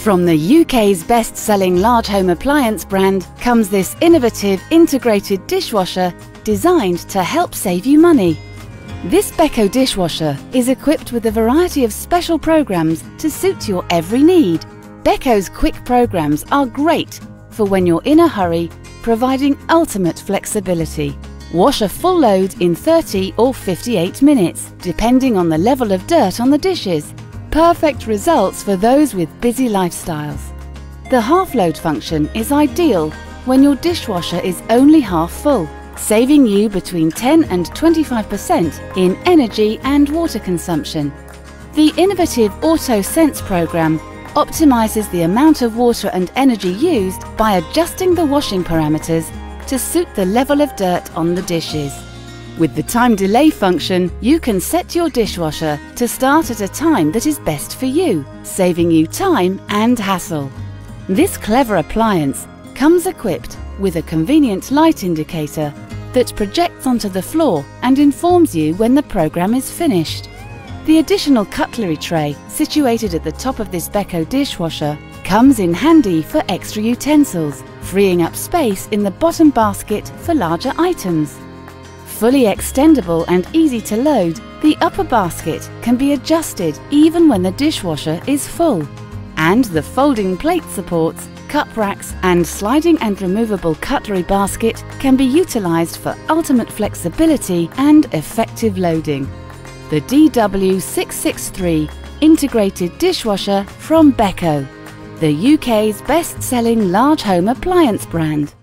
From the UK's best-selling large home appliance brand comes this innovative integrated dishwasher designed to help save you money. This Beko dishwasher is equipped with a variety of special programs to suit your every need. Beko's quick programs are great for when you're in a hurry, providing ultimate flexibility. Wash a full load in 30 or 58 minutes, depending on the level of dirt on the dishes. Perfect results for those with busy lifestyles. The half-load function is ideal when your dishwasher is only half full, saving you between 10 and 25% in energy and water consumption. The innovative Auto Sense program optimizes the amount of water and energy used by adjusting the washing parameters to suit the level of dirt on the dishes. With the time delay function, you can set your dishwasher to start at a time that is best for you, saving you time and hassle. This clever appliance comes equipped with a convenient light indicator that projects onto the floor and informs you when the program is finished. The additional cutlery tray situated at the top of this Beko dishwasher comes in handy for extra utensils, freeing up space in the bottom basket for larger items. Fully extendable and easy to load, the upper basket can be adjusted even when the dishwasher is full. And the folding plate supports, cup racks and sliding and removable cutlery basket can be utilised for ultimate flexibility and effective loading. The DW663 integrated dishwasher from Beko, the UK's best-selling large home appliance brand.